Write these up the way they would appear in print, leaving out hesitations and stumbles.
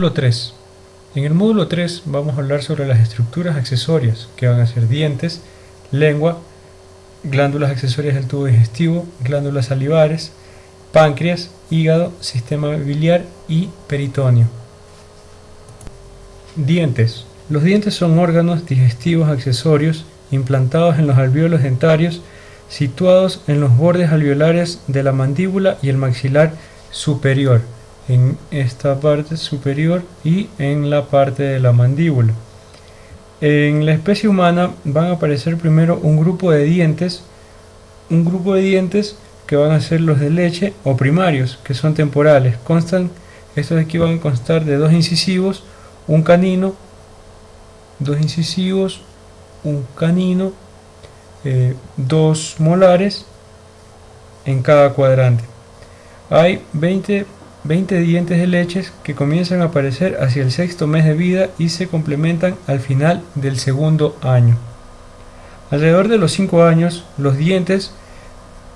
Módulo 3. En el módulo 3 vamos a hablar sobre las estructuras accesorias, que van a ser dientes, lengua, glándulas accesorias del tubo digestivo, glándulas salivares, páncreas, hígado, sistema biliar y peritoneo. Dientes. Los dientes son órganos digestivos accesorios implantados en los alvéolos dentarios, situados en los bordes alveolares de la mandíbula y el maxilar superior, en esta parte superior y en la parte de la mandíbula. En la especie humana van a aparecer primero un grupo de dientes que van a ser los de leche o primarios, que son temporales. Estos de aquí van a constar de dos incisivos, un canino, dos molares en cada cuadrante. Hay 20 dientes de leche que comienzan a aparecer hacia el sexto mes de vida y se complementan al final del segundo año. Alrededor de los 5 años, los dientes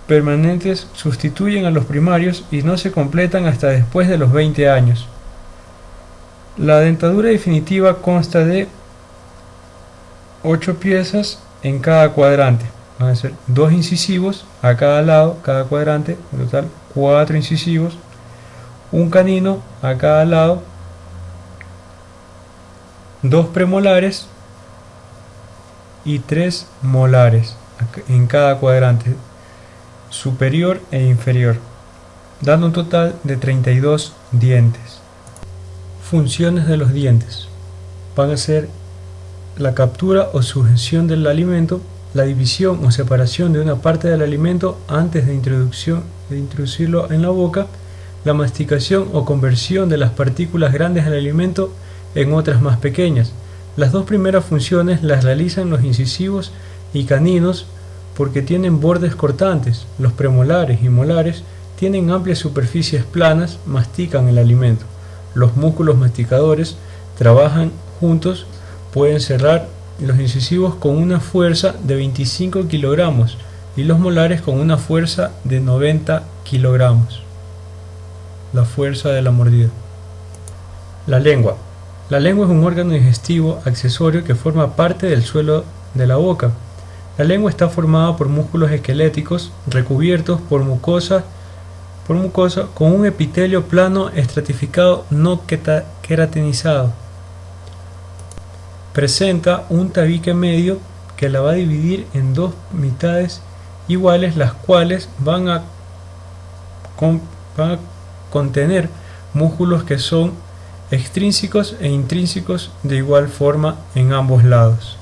permanentes sustituyen a los primarios y no se completan hasta después de los 20 años. La dentadura definitiva consta de 8 piezas en cada cuadrante. Van a ser 2 incisivos a cada lado, cada cuadrante, en total 4 incisivos, un canino a cada lado, 2 premolares y 3 molares en cada cuadrante superior e inferior, dando un total de 32 dientes. Funciones de los dientes van a ser la captura o sujeción del alimento, la división o separación de una parte del alimento antes de introducirlo en la boca, la masticación o conversión de las partículas grandes del alimento en otras más pequeñas. Las dos primeras funciones las realizan los incisivos y caninos porque tienen bordes cortantes. Los premolares y molares tienen amplias superficies planas, mastican el alimento. Los músculos masticadores trabajan juntos, pueden cerrar los incisivos con una fuerza de 25 kilogramos y los molares con una fuerza de 90 kilogramos. La fuerza de la mordida. La lengua. La lengua es un órgano digestivo accesorio que forma parte del suelo de la boca. La lengua está formada por músculos esqueléticos recubiertos por mucosa con un epitelio plano estratificado no queratinizado. Presenta un tabique medio que la va a dividir en dos mitades iguales, las cuales van a contener músculos que son extrínsecos e intrínsecos de igual forma en ambos lados.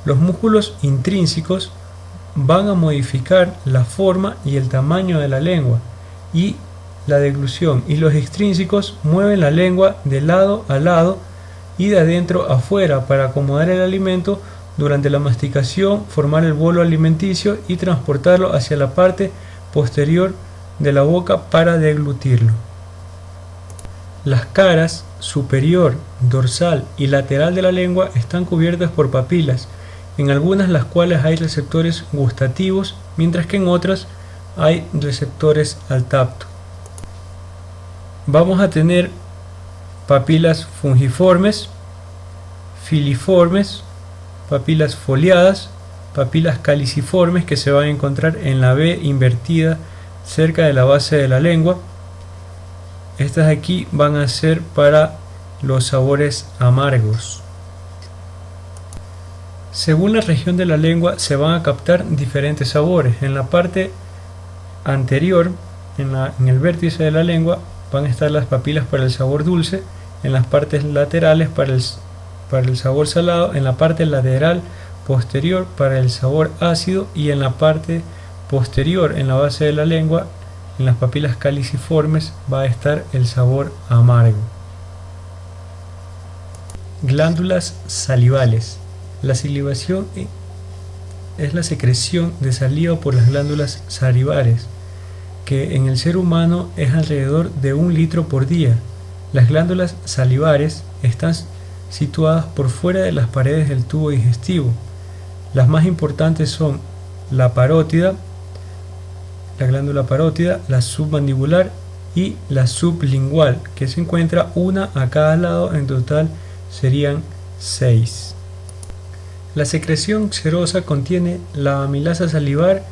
Los músculos intrínsecos van a modificar la forma y el tamaño de la lengua y la deglución, y los extrínsecos mueven la lengua de lado a lado y de adentro a afuera para acomodar el alimento durante la masticación, formar el bolo alimenticio y transportarlo hacia la parte posterior de la boca para deglutirlo. Las caras superior, dorsal y lateral de la lengua están cubiertas por papilas, en algunas las cuales hay receptores gustativos, mientras que en otras hay receptores al tacto. Vamos a tener papilas fungiformes, filiformes, papilas foliadas, papilas caliciformes que se van a encontrar en la B invertida cerca de la base de la lengua. Estas aquí van a ser para los sabores amargos. Según la región de la lengua se van a captar diferentes sabores. En la parte anterior, en el vértice de la lengua, van a estar las papilas para el sabor dulce, en las partes laterales para el sabor salado, en la parte lateral posterior para el sabor ácido y en la parte posterior, en la base de la lengua, en las papilas caliciformes, va a estar el sabor amargo. Glándulas salivales. La salivación es la secreción de saliva por las glándulas salivares, que en el ser humano es alrededor de 1 litro por día. Las glándulas salivares están situadas por fuera de las paredes del tubo digestivo. Las más importantes son la parótida, la glándula parótida, la submandibular y la sublingual, que se encuentra una a cada lado, en total serían 6. La secreción serosa contiene la amilasa salivar,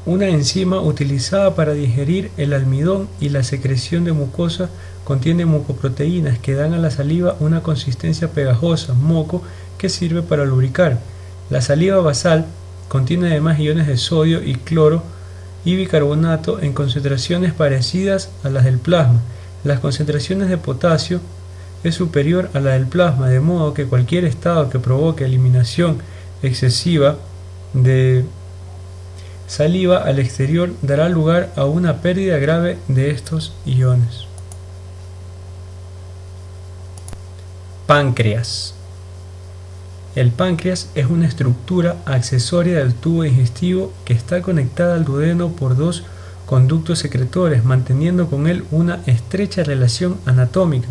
una enzima utilizada para digerir el almidón, y la secreción de mucosa contiene mucoproteínas que dan a la saliva una consistencia pegajosa, moco, que sirve para lubricar. La saliva basal contiene además iones de sodio y cloro y bicarbonato en concentraciones parecidas a las del plasma. Las concentraciones de potasio es superior a la del plasma, de modo que cualquier estado que provoque eliminación excesiva de saliva al exterior dará lugar a una pérdida grave de estos iones. Páncreas. El páncreas es una estructura accesoria del tubo digestivo que está conectada al duodeno por dos conductos secretores, manteniendo con él una estrecha relación anatómica.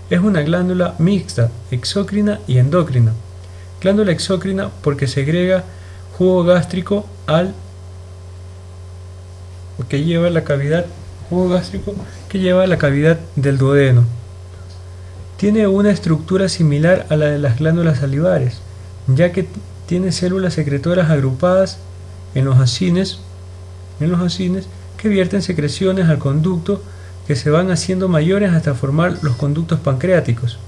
Es una glándula mixta, exócrina y endocrina. Glándula exócrina porque segrega jugo gástrico que lleva a la cavidad del duodeno. Tiene una estructura similar a la de las glándulas salivares, ya que tiene células secretoras agrupadas en los acines que vierten secreciones al conducto, que se van haciendo mayores hasta formar los conductos pancreáticos.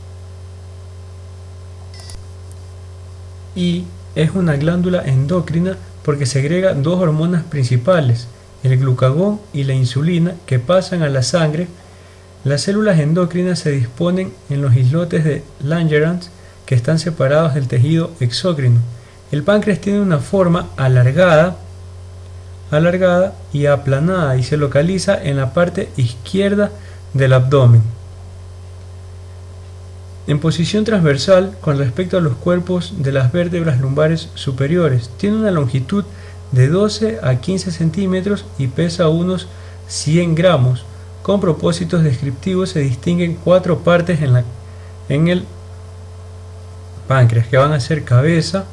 Y es una glándula endocrina porque segrega dos hormonas principales, el glucagón y la insulina, que pasan a la sangre. Las células endocrinas se disponen en los islotes de Langerhans, que están separados del tejido exócrino. El páncreas tiene una forma alargada y aplanada y se localiza en la parte izquierda del abdomen, en posición transversal con respecto a los cuerpos de las vértebras lumbares superiores. Tiene una longitud de 12 a 15 centímetros y pesa unos 100 gramos. Con propósitos descriptivos se distinguen 4 partes en el páncreas, que van a ser cabeza,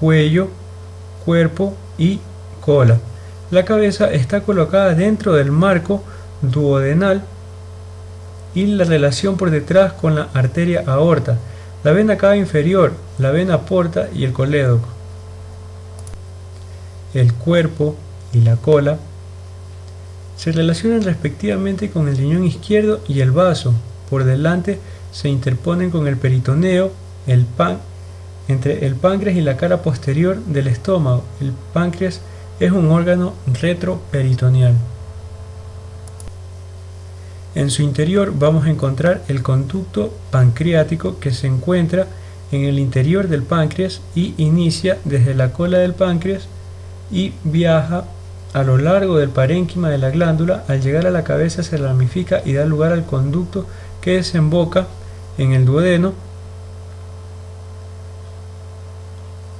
cuello, cuerpo y cola. La cabeza está colocada dentro del marco duodenal y la relación por detrás con la arteria aorta, la vena cava inferior, la vena porta y el colédoco. El cuerpo y la cola se relacionan respectivamente con el riñón izquierdo y el vaso. Por delante se interponen con el peritoneo, entre el páncreas y la cara posterior del estómago. El páncreas es un órgano retroperitoneal. En su interior vamos a encontrar el conducto pancreático, que se encuentra en el interior del páncreas y inicia desde la cola del páncreas y viaja a lo largo del parénquima de la glándula. Al llegar a la cabeza se ramifica y da lugar al conducto que desemboca en el duodeno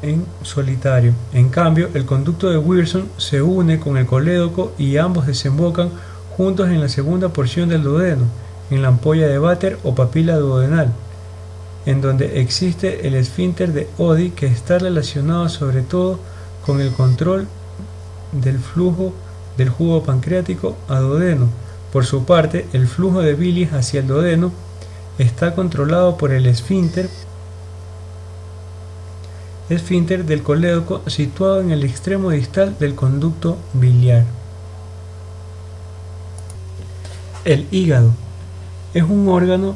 en solitario. En cambio, el conducto de Wilson se une con el colédoco y ambos desembocan juntos en la segunda porción del duodeno, en la ampolla de Vater o papila duodenal, en donde existe el esfínter de Oddi, que está relacionado sobre todo con el control del flujo del jugo pancreático a duodeno. Por su parte, el flujo de bilis hacia el duodeno está controlado por el esfínter del colédoco, situado en el extremo distal del conducto biliar. El hígado es un órgano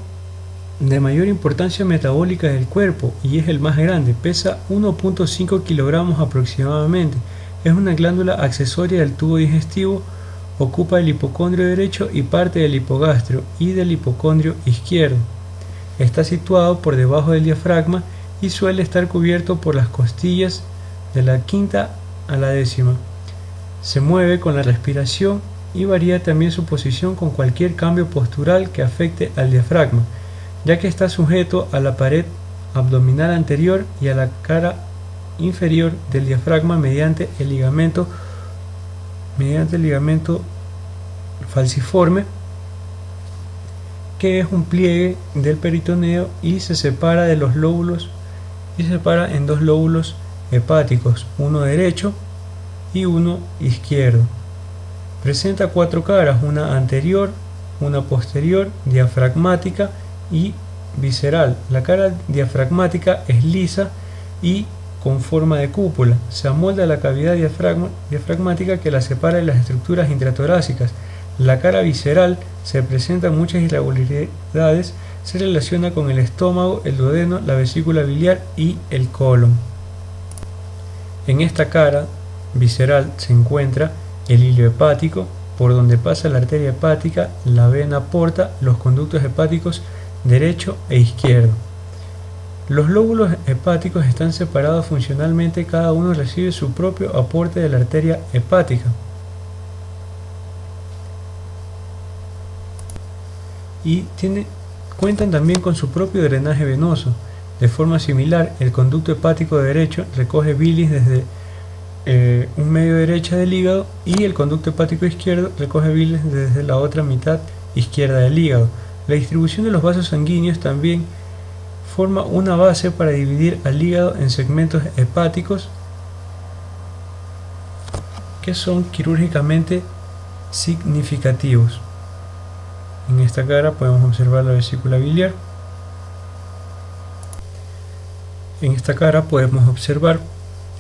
de mayor importancia metabólica del cuerpo y es el más grande, pesa 1.5 kilogramos aproximadamente. Es una glándula accesoria del tubo digestivo, ocupa el hipocondrio derecho y parte del hipogastrio y del hipocondrio izquierdo. Está situado por debajo del diafragma y suele estar cubierto por las costillas de la quinta a la décima. Se mueve con la respiración y varía también su posición con cualquier cambio postural que afecte al diafragma, ya que está sujeto a la pared abdominal anterior y a la cara inferior del diafragma mediante el ligamento falciforme, que es un pliegue del peritoneo y se separa en dos lóbulos hepáticos, uno derecho y uno izquierdo. Presenta 4 caras, una anterior, una posterior, diafragmática y visceral. La cara diafragmática es lisa y con forma de cúpula. Se amolda la cavidad diafragmática que la separa de las estructuras intratorácicas. La cara visceral se presentan muchas irregularidades, se relaciona con el estómago, el duodeno, la vesícula biliar y el colon. En esta cara visceral se encuentra el hilo hepático, por donde pasa la arteria hepática, la vena porta, los conductos hepáticos derecho e izquierdo. Los lóbulos hepáticos están separados funcionalmente, cada uno recibe su propio aporte de la arteria hepática. Y cuentan también con su propio drenaje venoso. De forma similar, el conducto hepático derecho recoge bilis desde un medio derecha del hígado y el conducto hepático izquierdo recoge bilis desde la otra mitad izquierda del hígado. La distribución de los vasos sanguíneos también forma una base para dividir al hígado en segmentos hepáticos que son quirúrgicamente significativos. En esta cara podemos observar la vesícula biliar. En esta cara podemos observar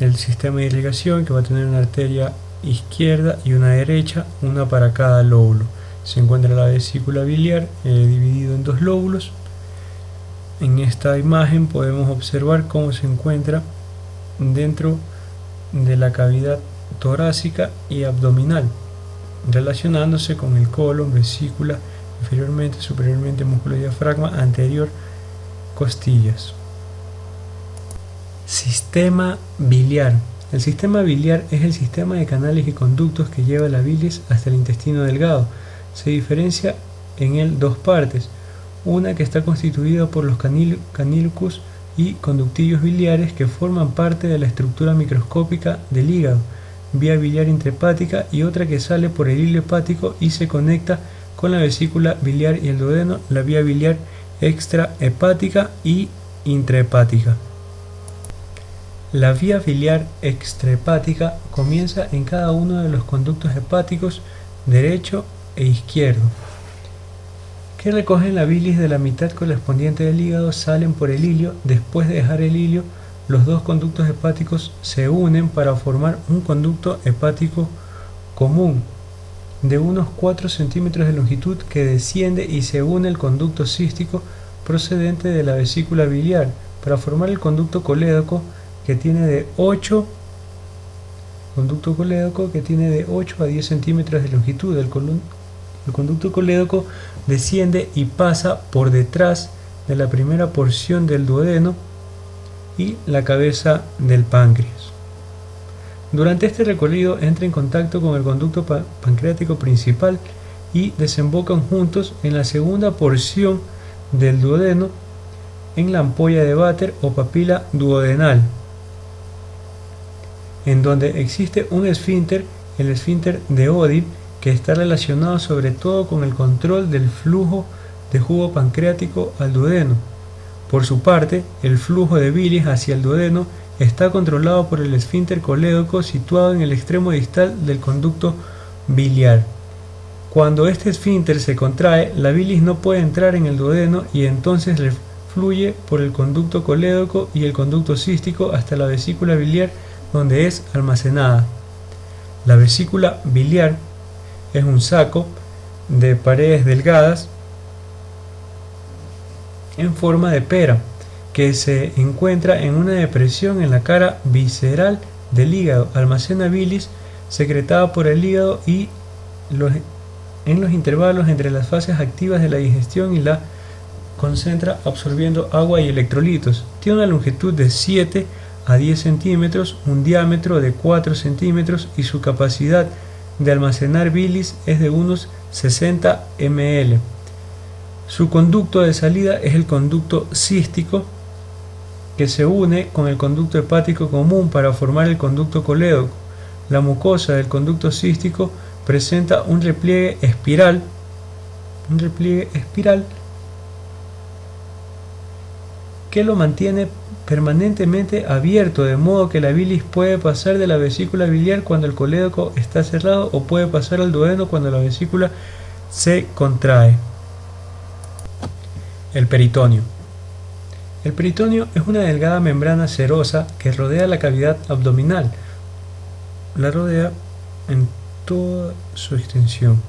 el sistema de irrigación, que va a tener una arteria izquierda y una derecha, una para cada lóbulo. Se encuentra la vesícula biliar dividido en 2 lóbulos. En esta imagen podemos observar cómo se encuentra dentro de la cavidad torácica y abdominal, relacionándose con el colon, vesícula, inferiormente, superiormente, músculo diafragma, anterior, costillas. Sistema biliar. El sistema biliar es el sistema de canales y conductos que lleva la bilis hasta el intestino delgado. Se diferencia en él 2 partes, una que está constituida por los canilcus y conductillos biliares que forman parte de la estructura microscópica del hígado, vía biliar intrahepática, y otra que sale por el hilo hepático y se conecta con la vesícula biliar y el duodeno, la vía biliar extrahepática y intrahepática. La vía biliar extrahepática comienza en cada uno de los conductos hepáticos derecho e izquierdo, que recogen la bilis de la mitad correspondiente del hígado, salen por el hilio. Después de dejar el hilio, los 2 conductos hepáticos se unen para formar un conducto hepático común de unos 4 centímetros de longitud que desciende y se une al conducto cístico procedente de la vesícula biliar para formar el conducto colédoco que tiene de 8 a 10 centímetros de longitud. El conducto colédoco desciende y pasa por detrás de la primera porción del duodeno y la cabeza del páncreas. Durante este recorrido entra en contacto con el conducto pancreático principal y desembocan juntos en la segunda porción del duodeno, en la ampolla de Vater o papila duodenal, en donde existe un esfínter, el esfínter de Oddi, que está relacionado sobre todo con el control del flujo de jugo pancreático al duodeno. Por su parte, el flujo de bilis hacia el duodeno está controlado por el esfínter colédoco situado en el extremo distal del conducto biliar. Cuando este esfínter se contrae, la bilis no puede entrar en el duodeno y entonces fluye por el conducto colédoco y el conducto cístico hasta la vesícula biliar, donde es almacenada. La vesícula biliar es un saco de paredes delgadas en forma de pera que se encuentra en una depresión en la cara visceral del hígado. Almacena bilis secretada por el hígado y en los intervalos entre las fases activas de la digestión y la concentra absorbiendo agua y electrolitos. Tiene una longitud de 7 a 10 centímetros, un diámetro de 4 centímetros y su capacidad de almacenar bilis es de unos 60 ml. Su conducto de salida es el conducto cístico, que se une con el conducto hepático común para formar el conducto colédoco. La mucosa del conducto cístico presenta un repliegue espiral que lo mantiene permanentemente abierto, de modo que la bilis puede pasar de la vesícula biliar cuando el colédoco está cerrado o puede pasar al duodeno cuando la vesícula se contrae. El peritoneo. El peritoneo es una delgada membrana serosa que rodea la cavidad abdominal. La rodea en toda su extensión.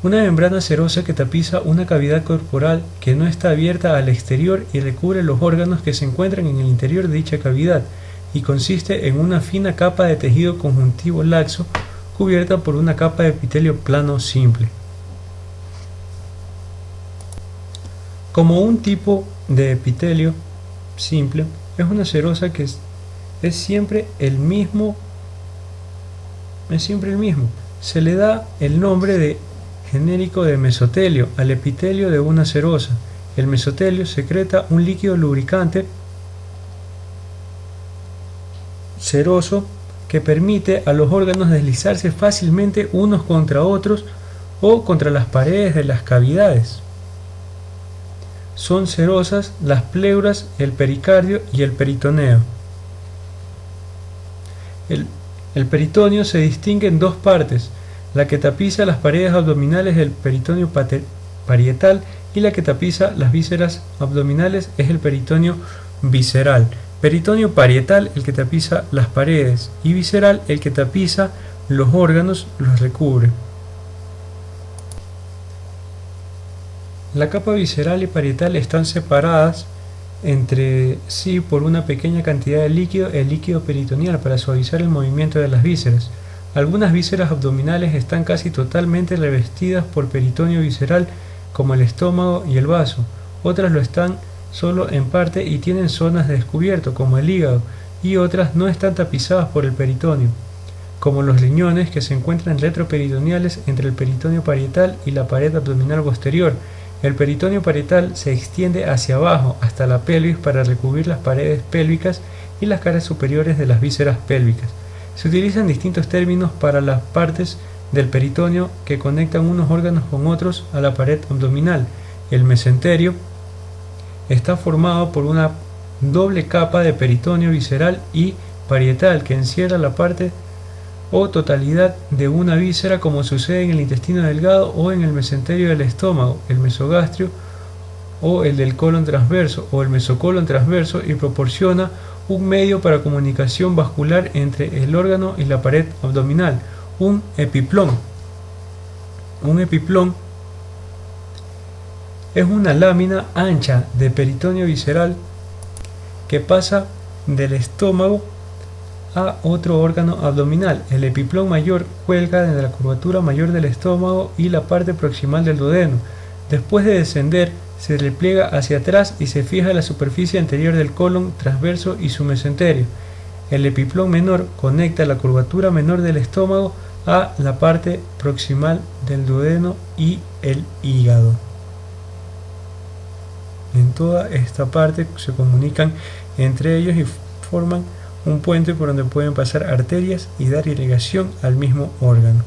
Una membrana serosa que tapiza una cavidad corporal que no está abierta al exterior y recubre los órganos que se encuentran en el interior de dicha cavidad, y consiste en una fina capa de tejido conjuntivo laxo cubierta por una capa de epitelio plano simple. Como un tipo de epitelio simple, es una serosa que es siempre el mismo. Se le da el nombre de genérico de mesotelio al epitelio de una serosa. El mesotelio secreta un líquido lubricante seroso que permite a los órganos deslizarse fácilmente unos contra otros o contra las paredes de las cavidades. Son serosas las pleuras, el pericardio y el peritoneo. El peritoneo se distingue en dos partes: la que tapiza las paredes abdominales del peritoneo parietal y la que tapiza las vísceras abdominales es el peritoneo visceral. Peritoneo parietal, el que tapiza las paredes, y visceral, el que tapiza los órganos, los recubre. La capa visceral y parietal están separadas entre sí por una pequeña cantidad de líquido, el líquido peritoneal, para suavizar el movimiento de las vísceras. Algunas vísceras abdominales están casi totalmente revestidas por peritoneo visceral, como el estómago y el vaso. Otras lo están solo en parte y tienen zonas de descubierto, como el hígado, y otras no están tapizadas por el peritoneo, como los riñones, que se encuentran retroperitoneales entre el peritoneo parietal y la pared abdominal posterior. El peritoneo parietal se extiende hacia abajo hasta la pelvis para recubrir las paredes pélvicas y las caras superiores de las vísceras pélvicas. Se utilizan distintos términos para las partes del peritoneo que conectan unos órganos con otros a la pared abdominal. El mesenterio está formado por una doble capa de peritoneo visceral y parietal que encierra la parte o totalidad de una víscera, como sucede en el intestino delgado o en el mesenterio del estómago, el mesogastrio o el del colon transverso o el mesocolon transverso, y proporciona un medio para comunicación vascular entre el órgano y la pared abdominal, un epiplón. Un epiplón es una lámina ancha de peritoneo visceral que pasa del estómago a otro órgano abdominal. El epiplón mayor cuelga de la curvatura mayor del estómago y la parte proximal del duodeno. Después de descender, se repliega hacia atrás y se fija en la superficie anterior del colon transverso y su mesenterio. El epiplón menor conecta la curvatura menor del estómago a la parte proximal del duodeno y el hígado. En toda esta parte se comunican entre ellos y forman un puente por donde pueden pasar arterias y dar irrigación al mismo órgano.